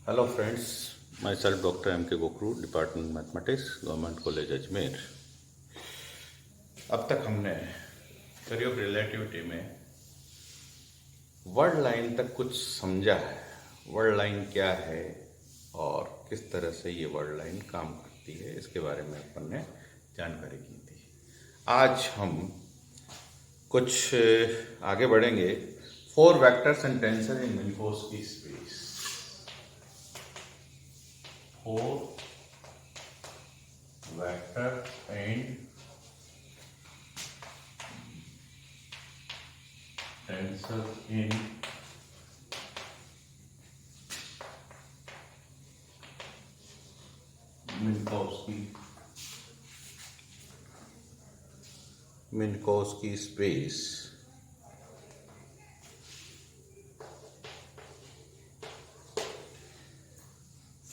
Hello friends, my self doctor M K Gokhru, department mathematics, government college Ajmer. अब तक हमने theory of relativity में world line तक कुछ समझा है। वर्ड लाइन क्या है और किस तरह से ये वर्ड लाइन काम करती है, इसके बारे में अपन ने जानकारी की थी। आज हम कुछ आगे बढ़ेंगे। 4 vectors and tensor in Minkowski space. 4 vector and tensor in Minkowski space.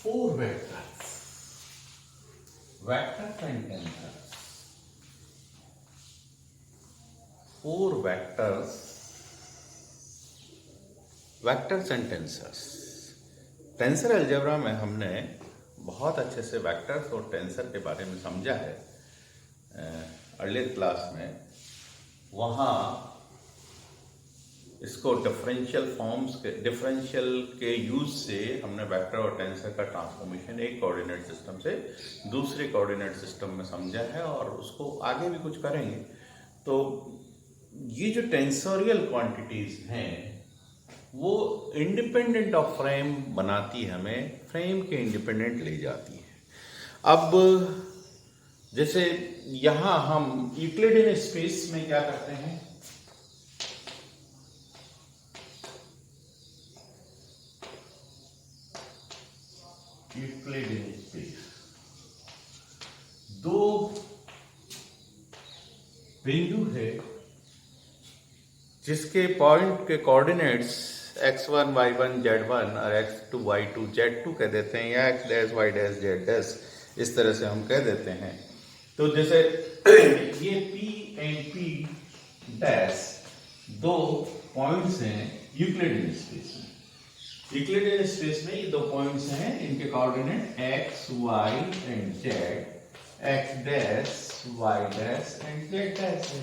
Four vectors and tensors. 4 vectors and tensors. Tensor algebra में हमने बहुत अच्छे से वेक्टर्स और टेंसर के बारे में समझा है अर्लियर क्लास में। वहाँ इसको डिफरेंशियल के यूज से हमने वेक्टर और टेंसर का ट्रांसफॉर्मेशन एक कोऑर्डिनेट सिस्टम से दूसरे कोऑर्डिनेट सिस्टम में समझा है और उसको आगे भी कुछ करेंगे। तो ये जो टेंसोरियल क्वांटिटीज हैं वो इंडिपेंडेंट ऑफ फ्रेम बनाती है, हमें फ्रेम के इंडिपेंडेंट ले जाती है। अब जैसे यहाँ हम यूक्लिडियन स्पेस में क्या करते हैं, यूक्लिडियन स्पेस 2 बिंदु है जिसके पॉइंट के कोऑर्डिनेट्स x1 y1 z1 और x2 y2 z2 कह देते हैं, या x dash y dash z dash इस तरह से हम कह देते हैं। तो जैसे ये P and P dash 2 points हैं यूक्लिडियन स्पेस में। यूक्लिडियन स्पेस में ये 2 पॉइंट्स हैं, इनके coordinate x y and z, x dash y dash and z dash है।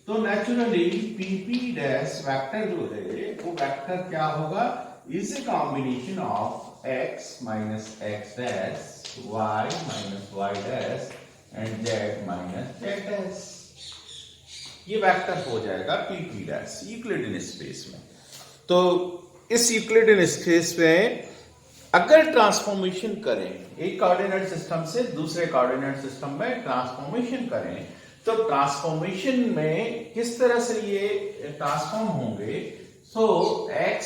तो नेचुरली PP डैश वेक्टर जो है वो वेक्टर क्या होगा, is a combination of x minus x dash y minus y dash and z minus z dash. ये vector हो जाएगा PP डैश यूक्लिडियन स्पेस में। तो इस यूक्लिडियन स्पेस में अगर ट्रांसफॉर्मेशन करें, एक कोऑर्डिनेट सिस्टम से दूसरे कोऑर्डिनेट सिस्टम में ट्रांसफॉर्मेशन करें, तो ट्रांसफॉर्मेशन में किस तरह से ये ट्रांसफॉर्म होंगे। So x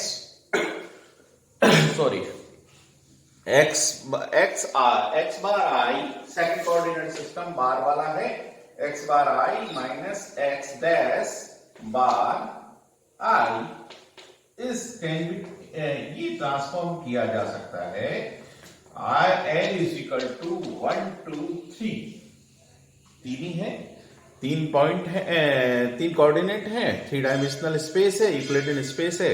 bar i second coordinate system bar वाला है, x bar i minus x dash bar i इस कैन बी, ये ट्रांसफॉर्म किया जा सकता है l इज इक्वल टू 1 2 3। 3 ही है, 3 पॉइंट है, 3 कोऑर्डिनेट है, 3 डायमेंशनल स्पेस है, यूक्लिडियन स्पेस है,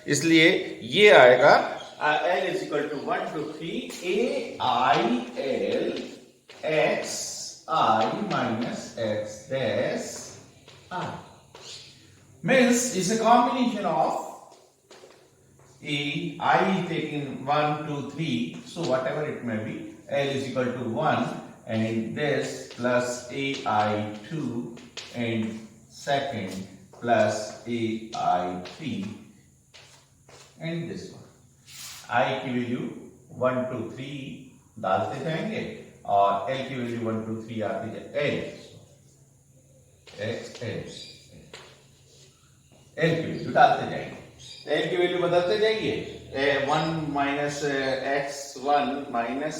इसलिए ये आएगा l is equal to 1 2 3 a i l x i minus x dash i means is a combination of a I taking 1 2 3, so whatever it may be, l is equal to 1 and this plus ai2 and second plus ai3 and this one। i की value 1 2 3 डालते जाएंगे और l की value 1 2 3 आती जाए, l की value डालते जाएंगे, l की वैल्यू बदलते जाइए, 1 minus x1 minus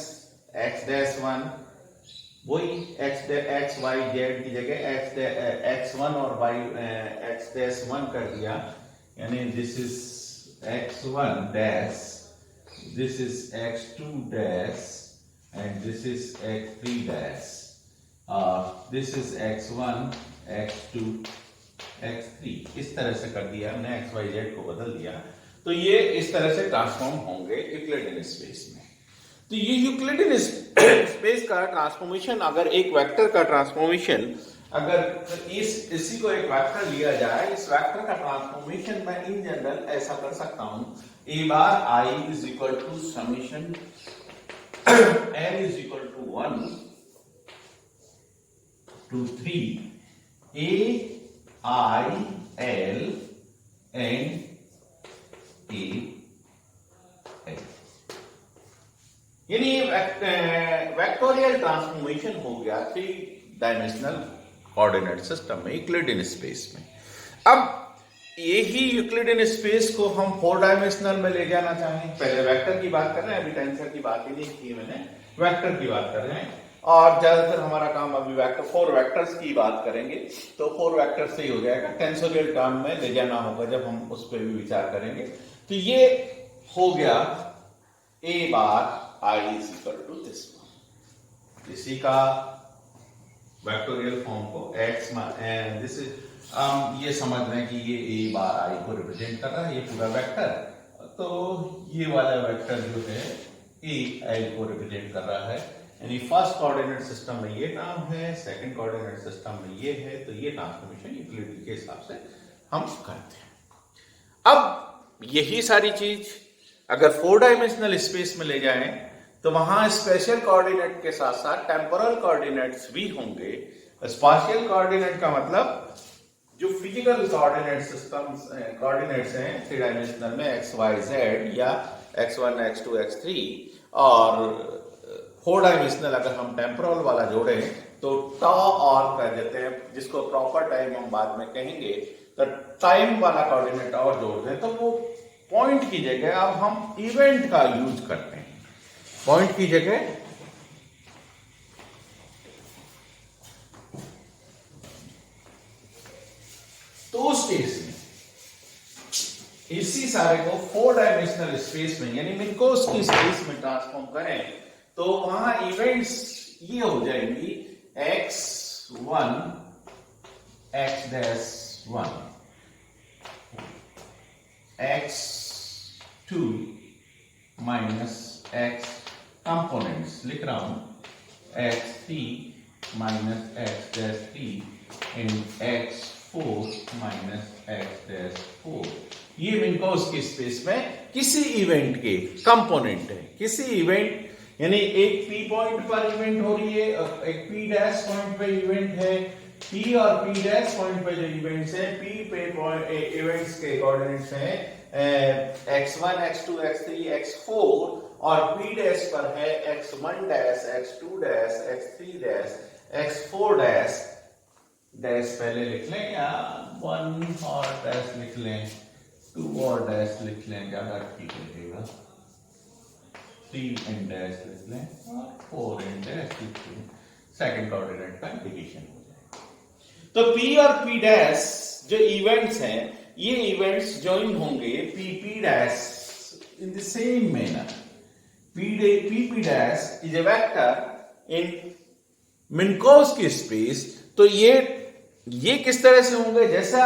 x dash 1, वही x y z की जगह x1 और y x डैश 1 कर दिया, यानी this is x1 dash, this is x2 dash and this is x3 dash, this is x1 x2 x3, इस तरह से कर दिया हमने, x y z को बदल दिया। तो ये इस तरह से ट्रांसफॉर्म होंगे यूक्लिडियन स्पेस में। तो ये यूक्लिडियन स्पेस का ट्रांसफॉर्मेशन, अगर एक वेक्टर का ट्रांसफॉर्मेशन, अगर इसी को एक वेक्टर लिया जाए, इस वेक्टर का ट्रांसफॉर्मेशन मैं इन जनरल ऐसा कर सकता हूं, a bar i is equal to summation n is equal to 1 to 3 a I l and a l, यानी वेक्टोरियल ट्रांसफॉर्मेशन हो गया 3 डायमेंशनल कोऑर्डिनेट सिस्टम में, यूक्लिडियन स्पेस में। अब यही यूक्लिडियन स्पेस को हम 4 डायमेंशनल में ले जाना चाहें, पहले वेक्टर की बात कर रहे हैं, अभी टेंसर की बात ही नहीं की मैंने, वेक्टर की बात कर रहे हैं, और ज्यादातर हमारा काम अभी वेक्टर 4 वेक्टर्स की बात करेंगे, तो 4 वेक्टर्स से ही हो जाएगा। टेंसोरियल टर्म में ले जाना होगा जब हम उस पर भी विचार करेंगे। तो ये हो गया a bar I is equal to this one, इसी का वेक्टोरियल फॉर्म को x दिस इज, ये समझ रहे हैं कि ये a बार I को रिप्रेजेंट कर रहा है, ये पूरा वेक्टर, तो ये वाला वेक्टर जो है a I को रिप्रेजेंट कर रहा है, यानी फर्स्ट कोऑर्डिनेट सिस्टम में ये टर्म है, सेकंड कोऑर्डिनेट सिस्टम में ये है, तो ये ट्रांसफॉर्मेशन यूक्लिड के हिसाब से हम करते हैं। अब यही सारी चीज अगर 4 डायमेंशनल स्पेस में ले जाएं, तो वहां स्पेशल कोऑर्डिनेट के साथ साथ टेम्पोरल कोऑर्डिनेट्स भी होंगे। स्पेशियल कोऑर्डिनेट का मतलब जो फिजिकल कोऑर्डिनेट सिस्टम कोऑर्डिनेट्स हैं 3 डायमेंशनल में, एक्स वाई जेड या x1 x2 x3, और 4 डायमेंशनल अगर हम टेम्पोरल वाला जोड़ें तो टा और कर देते हैं, जिसको प्रॉपर टाइम हम बाद में कहेंगे, तो टाइम वाला कोऑर्डिनेट और जोड़ दें, तो वो पॉइंट की जगह अब हम इवेंट का यूज करते हैं। पॉइंट की जगह तो उस केस में इसी सारे को 4 डायमेंशनल स्पेस में, यानी मिन्कोस की स्पेस में ट्रांसफॉर्म करें, तो वहां इवेंट्स ये हो जाएंगी x1 x-1, x2 minus x components लिख रहा हूं, x3 माइनस x-3 इन x4 माइनस x-4। ये मिन्कोस की स्पेस में किसी इवेंट के कंपोनेंट है, किसी इवेंट, यानी एक p पॉइंट पर इवेंट हो रही है, एक p डैश पॉइंट पे इवेंट है, p और p डैश पॉइंट पे जो इवेंट्स हैं, p पे इवेंट्स के कोऑर्डिनेट्स हैं x1 x2 x3 x4, और p डैश पर है x1 dash x2 dash x3 dash x4 dash, dash पहले लिख लें या 1 और डैश लिख लें, 2 और डैश लिख लें, ज्यादा ठीक लगेगा, 3 एंड डैश लिख लें और 4 एंड डैश लिख लें, सेकंड कोऑर्डिनेट का इंडिकेशन हो जाएगा। तो p और p डैश जो इवेंट्स हैं, ये इवेंट्स ज्वाइन होंगे p dash in the same manner. p dash is a vector in Minkowski space. तो ये किस तरह से होंगे, जैसा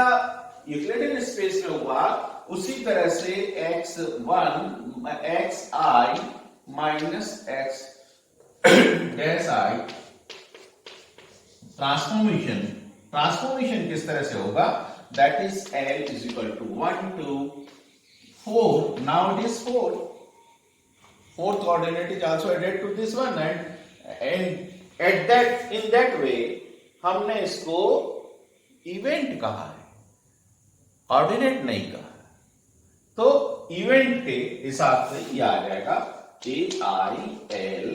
यूक्लिडियन स्पेस में हुआ उसी तरह से x1 xi minus x dash i, transformation किस तरह से होगा, that is l is equal to 1 to 4, now it is 4, fourth coordinate is also added to this one, and at that in that way हमने इसको event कहा है, ordinate नहीं कहा है। तो इवेंट के हिसाब से ये आ जाएगा AIL,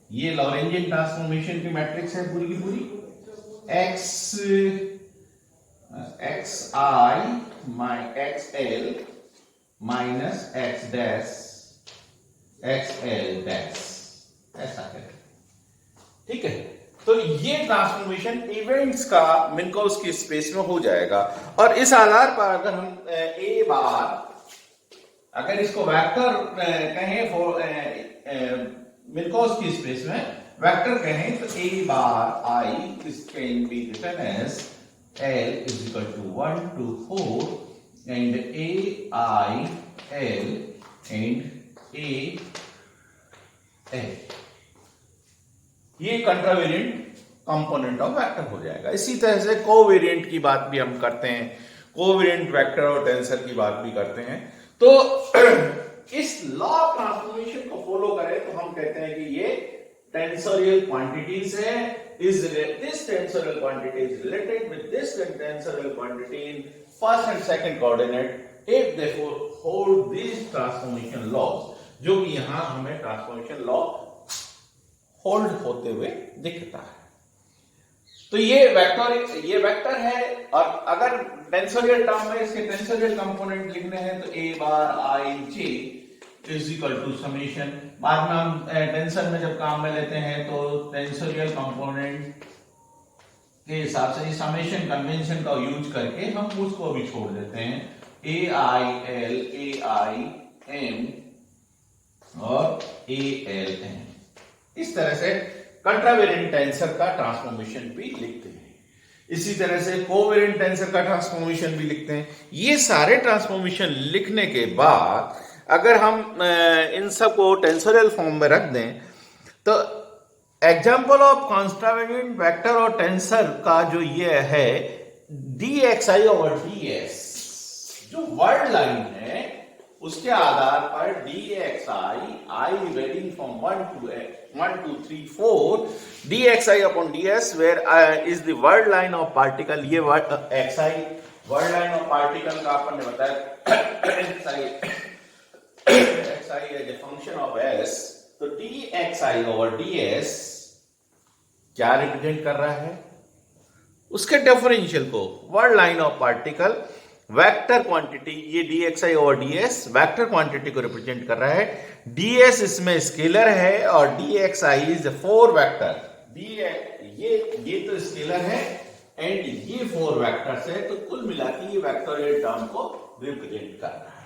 ये लॉरेंजियन ट्रांसफॉर्मेशन की मैट्रिक्स है पूरी की पूरी, XL minus X dash XL dash, ऐसा है, ठीक है। तो ये ट्रांसफॉर्मेशन इवेंट्स का मिन्कोस की स्पेस में हो जाएगा, और इस आधार पर अगर हम a बार, अगर इसको वेक्टर कहें मिन्कोस की स्पेस में वेक्टर कहें, तो a bar I this can be written as L is equal to 1 to 4 and AIL and AL, ये कंट्रावेरिएंट कंपोनेंट ऑफ वेक्टर हो जाएगा। इसी तरह से कोवेरिएंट की बात भी हम करते हैं, कोवेरिएंट वेक्टर और टेंसर की बात भी करते हैं। तो इस लॉ ऑफ ट्रांसफॉर्मेशन को फॉलो करें तो हम कहते हैं कि ये टेंसोरियल क्वांटिटीज है, this tensorial quantity is related with this tensorial quantity in first and second coordinate if they hold these transformation laws, जो कि यहां हमें ट्रांसफॉर्मेशन लॉ होल्ड होते हुए दिखता है। तो ये वेक्टर है, और अगर टेंसोरियल टर्म में इसके टेंसोरियल कंपोनेंट लिखने हैं तो a bar I j is equal to summation. बाद में हम टेंसर में जब काम में लेते हैं तो टेंसोरियल कंपोनेंट के हिसाब से समेशन कन्वेंशन का यूज करके हम उसको भी छोड़ देते हैं, AIL, AIM और ALM। इस तरह से कंट्रावेरिएंट टेंसर का ट्रांसफॉर्मेशन भी लिखते हैं। इसी तरह से कोवेरिएंट टेंसर का ट्रांसफॉर्मेशन भी लिखते हैं। ये सारे ट्रांसफॉर्मेशन लिखने के बाद अगर हम इन सब को टेंसोरियल फॉर्म में रख दें तो एग्जाम्पल ऑफ कंट्रावेरिएंट वेक्टर और टेंसर का जो ये है dxi ओवर ds, जो वर्ड लाइन है उसके आधार पर dxi, I varying from 1 to 3 4, dxi upon ds where is the word line of particle। ये xi word line of particle का अपन ने बताया xi as a function of s, तो dxi over ds क्या रिप्रेजेंट कर रहा है, उसके डिफरेंशियल को word line of particle vector quantity, ये dxi over ds vector quantity को रिप्रेजेंट कर रहा है। ds इसमें स्केलर है और dxi इज 4 वेक्टर, ये तो स्केलर है एंड ये 4 वेक्टर्स है, तो कुल मिलाकर ये वेक्टोरियल टर्म को रिप्रेजेंट कर रहा है।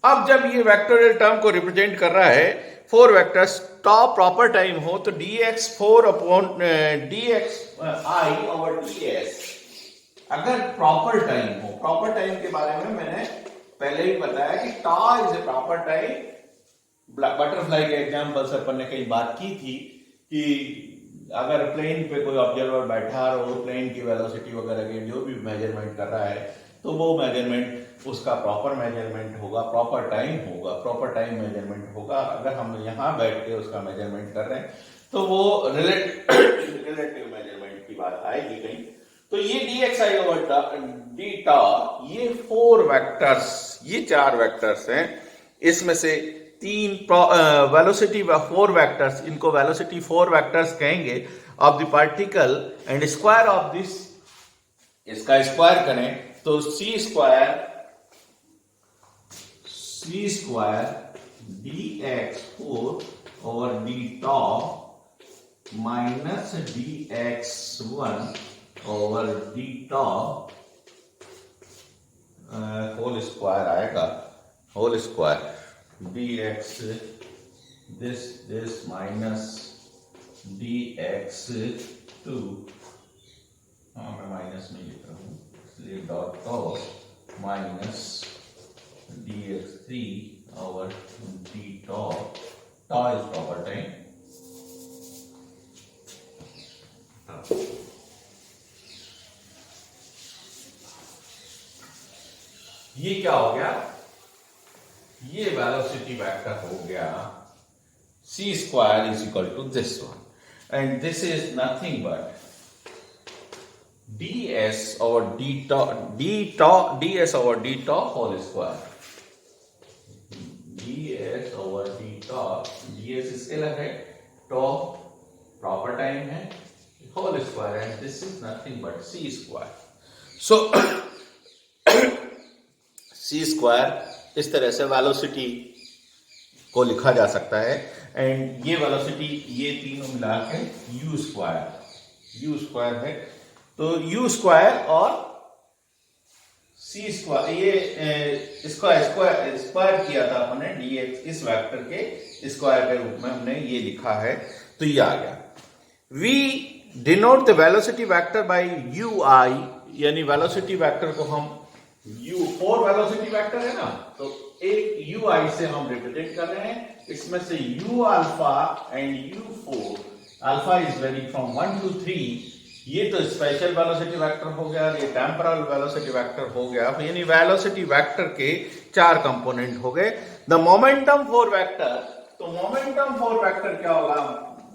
अब जब ये वेक्टोरियल टर्म को रिप्रेजेंट कर रहा है 4 वेक्टर्स, टॉप प्रॉपर टाइम हो तो dx4 upon dxi over ds अगर प्रॉपर टाइम हो। प्रॉपर टाइम के बारे में मैंने पहले ही बताया कि टॉ is a proper time. Butterfly के एग्जांपल से अपन ने कई बात की थी कि अगर प्लेन पे कोई ऑब्जर्वर बैठा और वो प्लेन की वेलोसिटी वगैरह के जो भी मेजरमेंट कर रहा है तो वो मेजरमेंट उसका प्रॉपर मेजरमेंट होगा, प्रॉपर टाइम होगा, प्रॉपर टाइम मेजरमेंट होगा। अगर हम यहाँ बैठ के उसका मेजरमेंट कर रहे हैं तो वो रिलेटिव मेजरमेंट की बात आएगी कहीं। तो ये dxi ओवर d tau, ये 4 वेक्टर्स, ये 4 वेक्टर्स हैं, इसमें से 3 वेलोसिटी 4 वेक्टर्स, इनको वेलोसिटी 4 वेक्टर्स कहेंगे of the particle and square of this, इसका स्क्वायर करें तो c square dx4 over d tau minus dx1 over d tau whole square आएगा, whole square dx this minus dx2, मैं minus में लिख रहा हूं इसलिए dot tau minus dx3 over d tau, tau is proper time. ये क्या हो गया, ये वेलोसिटी वेक्टर हो गया c square is equal to this one and this is nothing but ds over ds over d tau whole square, ds over d tau, ds scalar है, tau proper time है, whole square and this is nothing but c square। so c square इस तरह से velocity को लिखा जा सकता है एंड ये वेलोसिटी ये तीनों मिला के u स्क्वायर है। तो u स्क्वायर और c स्क्वायर, ये स्क्वायर किया था हमने dx, इस वेक्टर के स्क्वायर के रूप में हमने ये लिखा है, तो ये आ गया। we denote the velocity vector by ui, यानी वेलोसिटी वेक्टर को हम u 4 वेलोसिटी वेक्टर है ना, तो एक ui से हम रिप्रेजेंट कर रहे हैं, इसमें से u alpha and u4, alpha is very from 1 to 3, ये तो स्पेशल वेलोसिटी वेक्टर हो गया, ये टेम्पोरल वेलोसिटी वेक्टर हो गया, यानी वेलोसिटी वेक्टर के 4 कंपोनेंट हो गए। द मोमेंटम फॉर वेक्टर, तो मोमेंटम फॉर वेक्टर क्या होगा,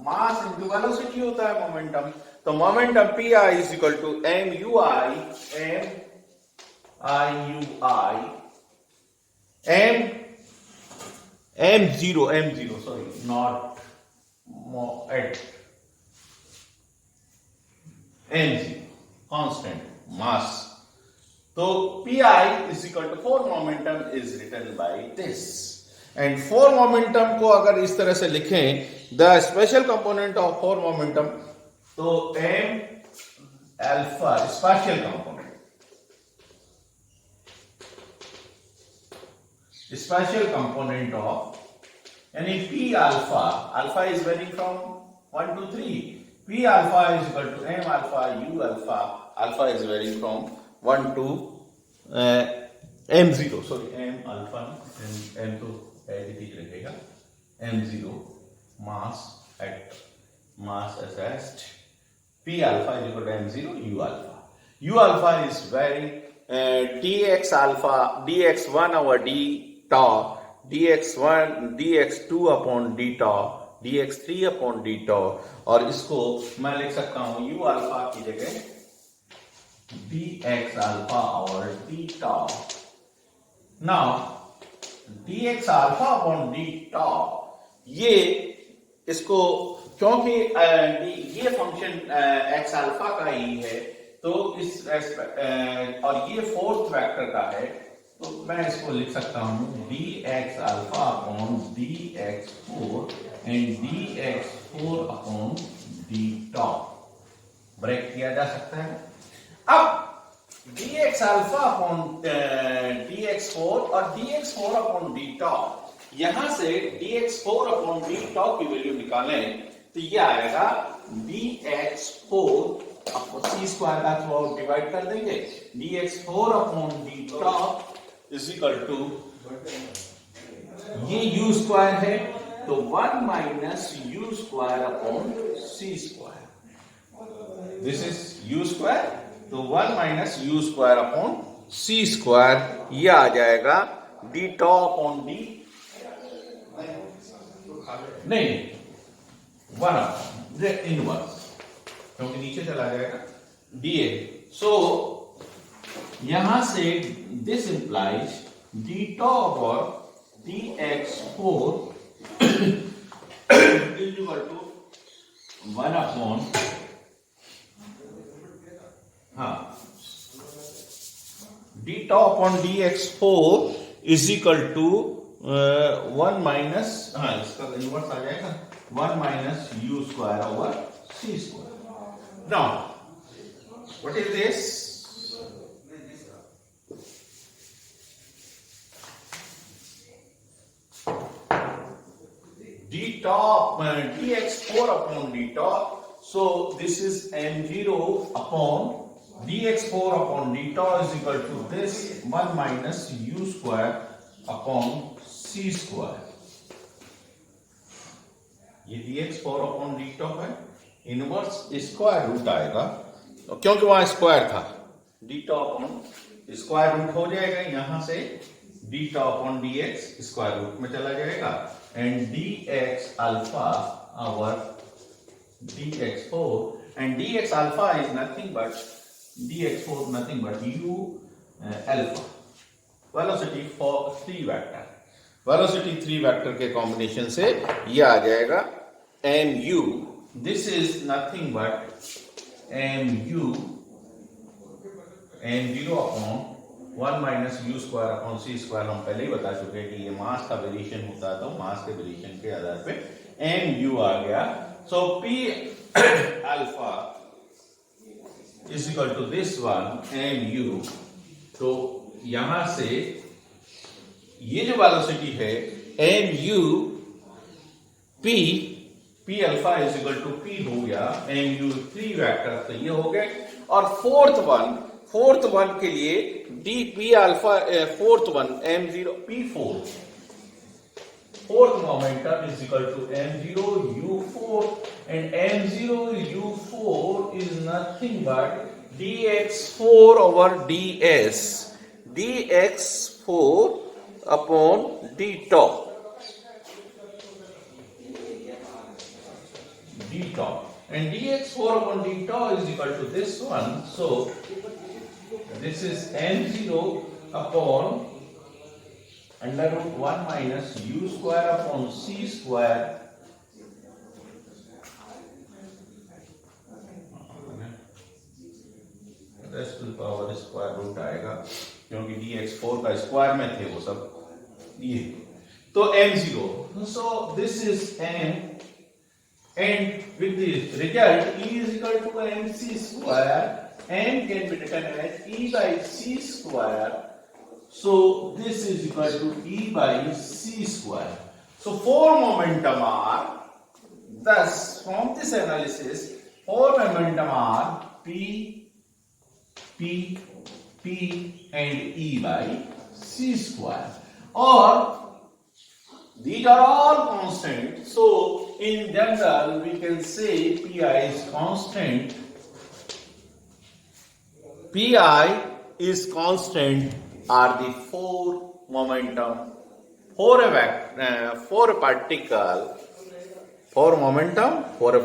मास इनटू वेलोसिटी होता है मोमेंटम, तो momentum p i is equal to m u i, m zero sorry not at m zero constant mass, तो p i is equal to 4 momentum is written by this, and 4 momentum को अगर इस तरह से लिखें, the spatial component of 4 momentum, तो m alpha special component, special component of, यानी P alpha, alpha is varying from 1 to 3, P alpha is equal to m alpha u alpha, alpha is varying from 1 to m0, sorry m alpha and m to as it is रहेगा, m0 mass assessed, P alpha is equal to m0 u alpha is varying dx alpha dx1 over d tau, dx2 upon d tau, dx3 upon d tau, और इसको मैं लिख सकता हूं u alpha की जगह dx alpha और d tau. Now dx alpha upon d tau, ये इसको क्योंकि ये फंक्शन x अल्फा का ही है, तो इस और ये फोर्थ वेक्टर का है, तो मैं इसको लिख सकता हूं dx alpha upon dx4 and dx4 upon d top, break किया जा सकता है। अब dx अल्फा अपॉन dx4 और dx4 अपॉन d टॉप, यहां से dx4 अपॉन d टॉप की वैल्यू निकालें तो ये आएगा dx4 अपॉन c स्क्वायर का थ्रू आउट डिवाइड कर देंगे, dx4 upon d top is equal to, ये u स्क्वायर है तो 1 minus u square upon c square, this is u square, तो 1 minus u square upon c square, ये आ जाएगा d टॉ अपॉन d, नहीं 1 अपॉन इनवर्स, क्योंकि नीचे चला जाएगा dA, सो यहां से this implies d tau upon dx4 is equal to 1 upon d tau upon dx4 is equal to 1 minus, इसका इनवर्स आ जाएगा 1 minus u square over c square. Now what is this? d top dx4 upon d top, so this is m0 upon dx4 upon d top is equal to this 1 minus u square upon c square, ये dx4 upon d top है, inverse square root आएगा, तो क्योंकि वहां square था, d top upon square root हो जाएगा, यहां से d top upon dx square root में चला जाएगा, and dx alpha over dx4, and dx alpha is nothing but dx4 nothing but u alpha, velocity for 3 vector, velocity 3 vector के combination से ये आ जाएगा mu, this is nothing but mu m0 upon 1 minus U square upon C square, हम पहले ही बता चुके हैं कि ये मास का वेरिएशन होता है, तो मास के वेरिएशन के आधार पे एम यू आ गया, so p alpha is equal to this one m u, तो यहां से ये जो वेलोसिटी है m u p alpha is equal to p हो गया, एम यू 3 वेक्टर, तो ये हो गए, और फोर्थ वन के लिए D P alpha, fourth one m0 p4, fourth momentum is equal to m0 u4, and m0 u4 is nothing but dx4 over ds, dx4 upon d top, and dx4 upon d tau is equal to this one. So this is m0 upon under root 1 minus u square upon c square rest to power square root आएगा, क्योंकि dx4 का square में थे वो सब ये। तो m0, so this is m, and with this result E is equal to mc square, m can be written as E by c square, so this is equal to E by c square. So four momentum are, thus from this analysis four momentum are P, and E by c square, or these are all constant. So in general we can say Pi is constant. Pi is constant are the four momentum, for a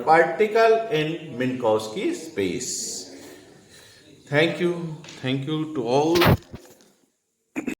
particle in Minkowski space. Thank you to all.